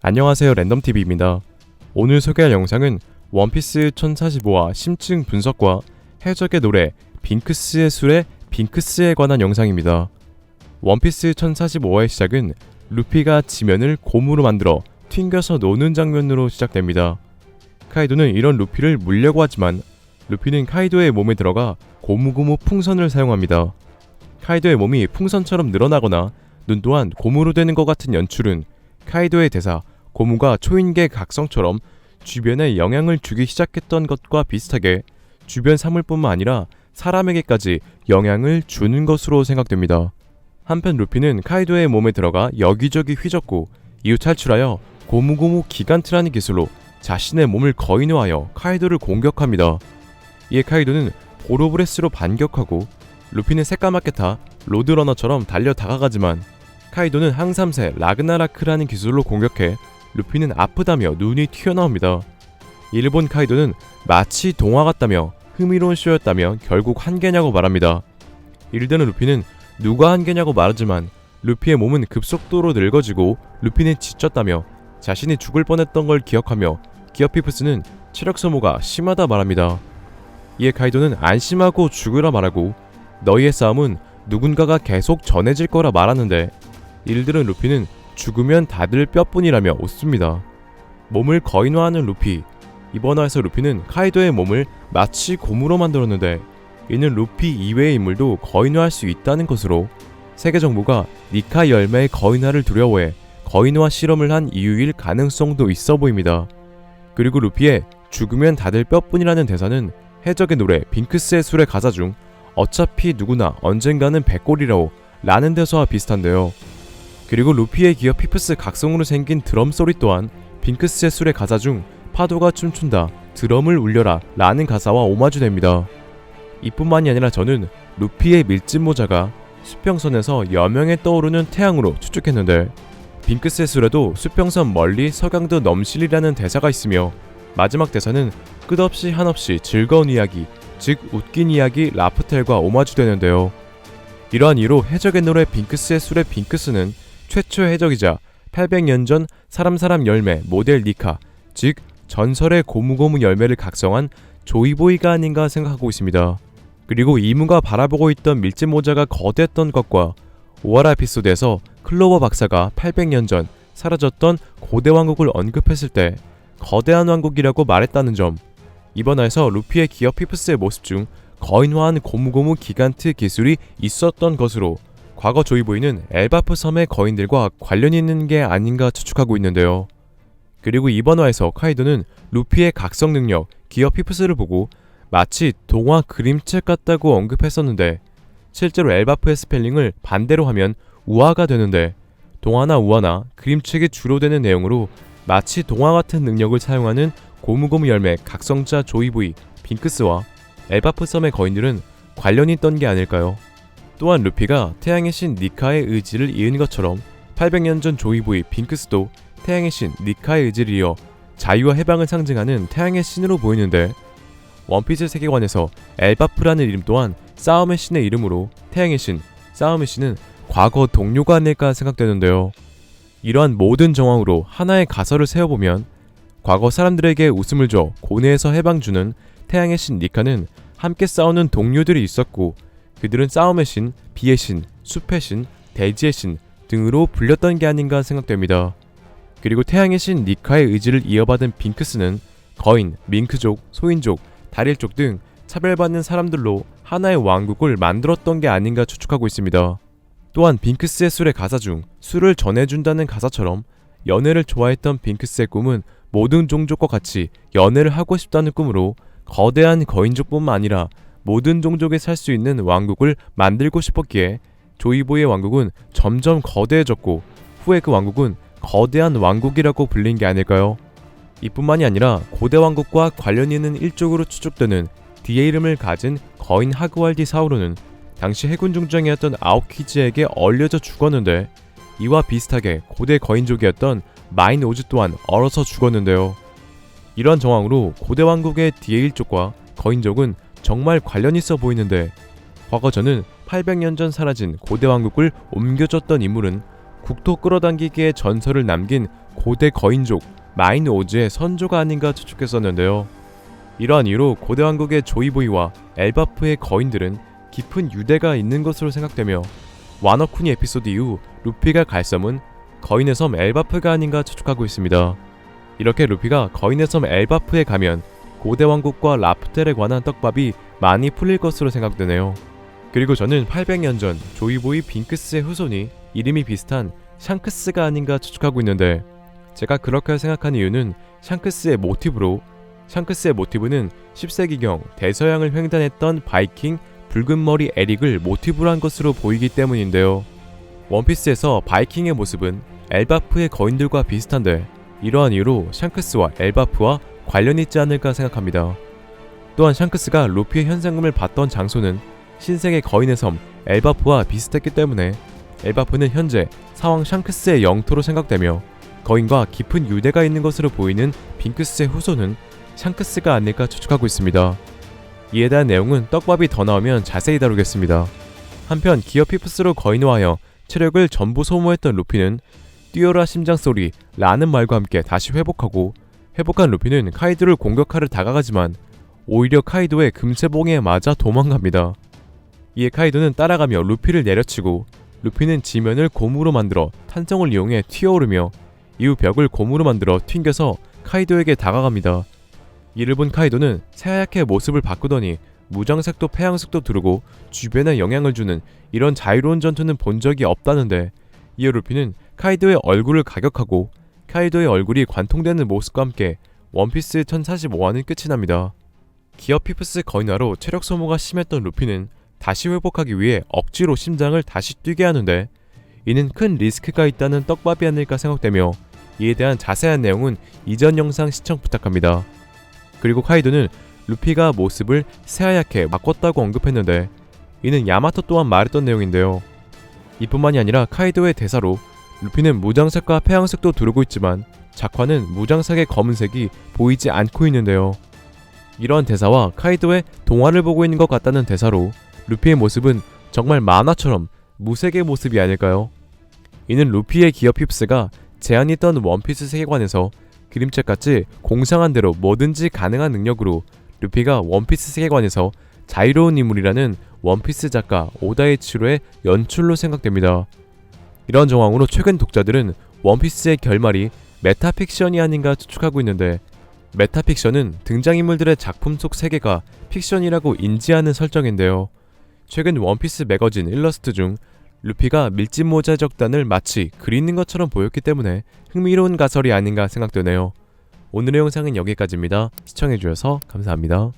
안녕하세요, 랜덤TV입니다. 오늘 소개할 영상은 원피스 1045화 심층 분석과 해적의 노래 빙크스의 술의 빙크스에 관한 영상입니다. 원피스 1045화의 시작은 루피가 지면을 곰으로 만들어 튕겨서 노는 장면으로 시작됩니다. 카이도는 이런 루피를 물려고 하지만 루피는 카이도의 몸에 들어가 고무고무 풍선을 사용합니다. 카이도의 몸이 풍선처럼 늘어나거나 눈 또한 고무로 되는 것 같은 연출은 카이도의 대사 고무가 초인계 각성처럼 주변에 영향을 주기 시작했던 것과 비슷하게 주변 사물뿐만 아니라 사람에게까지 영향을 주는 것으로 생각됩니다. 한편 루피는 카이도의 몸에 들어가 여기저기 휘젓고 이후 탈출하여 고무고무 기간트라는 기술로 자신의 몸을 거인화하여 카이도를 공격합니다. 이에 카이도는 보로브레스로 반격하고 루피는 새까맣게 타 로드러너처럼 달려 다가가지만 카이도는 항삼세 라그나라크라는 기술로 공격해 루피는 아프다며 눈이 튀어나옵니다. 이를 본 카이도는 마치 동화 같다며 흥미로운 쇼였다며 결국 한계냐고 말합니다. 이를 듣는 루피는 누가 한계냐고 말하지만 루피의 몸은 급속도로 늙어지고 루피는 지쳤다며 자신이 죽을 뻔했던 걸 기억하며 기어피프스는 체력 소모가 심하다 말합니다. 이에 카이도는 안심하고 죽으라 말하고 너희의 싸움은 누군가가 계속 전해질 거라 말하는데 이를 들은 루피는 죽으면 다들 뼈뿐이라며 웃습니다. 몸을 거인화하는 루피. 이번 화에서 루피는 카이도의 몸을 마치 곰으로 만들었는데 이는 루피 이외의 인물도 거인화할 수 있다는 것으로 세계 정부가 니카 열매의 거인화를 두려워해 거인화 실험을 한 이유일 가능성도 있어 보입니다. 그리고 루피의 죽으면 다들 뼈뿐이라는 대사는 해적의 노래 빙크스의 술의 가사 중 어차피 누구나 언젠가는 백골이라고 라는 대사와 비슷한데요. 그리고 루피의 기어 피프스 각성으로 생긴 드럼 소리 또한 빙크스의 술의 가사 중 파도가 춤춘다 드럼을 울려라 라는 가사와 오마주됩니다. 이뿐만이 아니라 저는 루피의 밀짚 모자가 수평선에서 여명에 떠오르는 태양으로 추측했는데 빙크스의 술에도 수평선 멀리 서강도 넘실이라는 대사가 있으며 마지막 대사는 끝없이 한없이 즐거운 이야기 즉 웃긴 이야기 라프텔과 오마주되는데요. 이러한 이유로 해적의 노래 빙크스의 술의 빙크스는 최초의 해적이자 800년 전 사람 열매 모델 니카 즉 전설의 고무고무 열매를 각성한 조이보이가 아닌가 생각하고 있습니다. 그리고 이무가 바라보고 있던 밀짚 모자가 거대했던 것과 5화 에피소드에서 클로버 박사가 800년 전 사라졌던 고대 왕국을 언급했을 때 거대한 왕국이라고 말했다는 점, 이번 화에서 루피의 기어 피프스의 모습 중 거인화한 고무고무 기간트 기술이 있었던 것으로 과거 조이보이는 엘바프 섬의 거인들과 관련이 있는 게 아닌가 추측하고 있는데요. 그리고 이번 화에서 카이도는 루피의 각성 능력 기어 피프스를 보고 마치 동화 그림책 같다고 언급했었는데 실제로 엘바프의 스펠링을 반대로 하면 우화가 되는데 동화나 우화나 그림책이 주로 되는 내용으로 마치 동화 같은 능력을 사용하는 고무고무 열매 각성자 조이보이 빙크스와 엘바프 섬의 거인들은 관련이 있던 게 아닐까요? 또한 루피가 태양의 신 니카의 의지를 이은 것처럼 800년 전 조이보이 빙크스도 태양의 신 니카의 의지를 이어 자유와 해방을 상징하는 태양의 신으로 보이는데 원피스 세계관에서 엘바프라는 이름 또한 싸움의 신의 이름으로 태양의 신, 싸움의 신은 과거 동료가 아닐까 생각되는데요. 이러한 모든 정황으로 하나의 가설을 세워보면 과거 사람들에게 웃음을 줘 고뇌에서 해방주는 태양의 신 니카는 함께 싸우는 동료들이 있었고 그들은 싸움의 신, 비의 신, 숲의 신, 대지의 신 등으로 불렸던 게 아닌가 생각됩니다. 그리고 태양의 신 니카의 의지를 이어받은 빙크스는 거인, 밍크족, 소인족, 다릴족 등 차별받는 사람들로 하나의 왕국을 만들었던 게 아닌가 추측하고 있습니다. 또한 빙크스의 술의 가사 중 술을 전해준다는 가사처럼 연애를 좋아했던 빙크스의 꿈은 모든 종족과 같이 연애를 하고 싶다는 꿈으로 거대한 거인족뿐만 아니라 모든 종족이 살 수 있는 왕국을 만들고 싶었기에 조이보이의 왕국은 점점 거대해졌고 후에 그 왕국은 거대한 왕국이라고 불린 게 아닐까요? 이뿐만이 아니라 고대 왕국과 관련이 있는 일족으로 추측되는 D의 이름을 가진 거인 하그왈디 사우르는 당시 해군 중장이었던 아오키즈에게 얼려져 죽었는데 이와 비슷하게 고대 거인족이었던 마인 오즈 또한 얼어서 죽었는데요. 이러한 정황으로 고대 왕국의 D의 일족과 거인족은 정말 관련 있어 보이는데 과거 저는 800년 전 사라진 고대 왕국을 옮겨줬던 인물은 국토 끌어당기기의 전설을 남긴 고대 거인족 마인 오즈의 선조가 아닌가 추측했었는데요. 이러한 이유로 고대 왕국의 조이보이와 엘바프의 거인들은 깊은 유대가 있는 것으로 생각되며 와너쿠니 에피소드 이후 루피가 갈 섬은 거인의 섬 엘바프가 아닌가 추측하고 있습니다. 이렇게 루피가 거인의 섬 엘바프에 가면 고대 왕국과 라프텔에 관한 떡밥이 많이 풀릴 것으로 생각되네요. 그리고 저는 800년 전 조이보이 빙크스의 후손이 이름이 비슷한 샹크스가 아닌가 추측하고 있는데, 제가 그렇게 생각하는 이유는 샹크스의 모티브는 10세기경 대서양을 횡단했던 바이킹 붉은머리 에릭을 모티브로 한 것으로 보이기 때문인데요. 원피스에서 바이킹의 모습은 엘바프의 거인들과 비슷한데, 이러한 이유로 샹크스와 엘바프와 관련이 있지 않을까 생각합니다. 또한 샹크스가 루피의 현상금을 받던 장소는 신세계 거인의 섬 엘바프와 비슷했기 때문에 엘바프는 현재 사왕 샹크스의 영토로 생각되며, 거인과 깊은 유대가 있는 것으로 보이는 빙크스의 후손은 샹크스가 아닐까 추측하고 있습니다. 이에 대한 내용은 떡밥이 더 나오면 자세히 다루겠습니다. 한편 기어피프스로 거인화하여 체력을 전부 소모했던 루피는 뛰어라 심장소리 라는 말과 함께 다시 회복한 루피는 카이도를 공격하러 다가가지만 오히려 카이도의 금세봉에 맞아 도망갑니다. 이에 카이도는 따라가며 루피를 내려치고, 루피는 지면을 고무로 만들어 탄성을 이용해 튀어오르며 이후 벽을 고무로 만들어 튕겨서 카이도에게 다가갑니다. 이를 본 카이도는 새하얗게 모습을 바꾸더니 무장색도 폐양색도 두르고 주변에 영향을 주는 이런 자유로운 전투는 본 적이 없다는데, 이어 루피는 카이도의 얼굴을 가격하고 카이도의 얼굴이 관통되는 모습과 함께 원피스 1045화는 끝이 납니다. 기어피프스 거인화로 체력 소모가 심했던 루피는 다시 회복하기 위해 억지로 심장을 다시 뛰게 하는데, 이는 큰 리스크가 있다는 떡밥이 아닐까 생각되며, 이에 대한 자세한 내용은 이전 영상 시청 부탁합니다. 그리고 카이도는 루피가 모습을 새하얗게 바꿨다고 언급했는데, 이는 야마토 또한 말했던 내용인데요. 이뿐만이 아니라 카이도의 대사로 루피는 무장색과 폐양색도 두르고 있지만 작화는 무장색의 검은색이 보이지 않고 있는데요. 이러한 대사와 카이도의 동화를 보고 있는 것 같다는 대사로 루피의 모습은 정말 만화처럼 무색의 모습이 아닐까요? 이는 루피의 기어피프스가 제한이 있던 원피스 세계관에서 그림책같이 공상한 대로 뭐든지 가능한 능력으로 루피가 원피스 세계관에서 자유로운 인물이라는 원피스 작가 오다이치로의 연출로 생각됩니다. 이런 정황으로 최근 독자들은 원피스의 결말이 메타픽션이 아닌가 추측하고 있는데, 메타픽션은 등장인물들의 작품 속 세계가 픽션이라고 인지하는 설정인데요. 최근 원피스 매거진 일러스트 중 루피가 밀짚모자 적단을 마치 그리는 것처럼 보였기 때문에 흥미로운 가설이 아닌가 생각되네요. 오늘의 영상은 여기까지입니다. 시청해주셔서 감사합니다.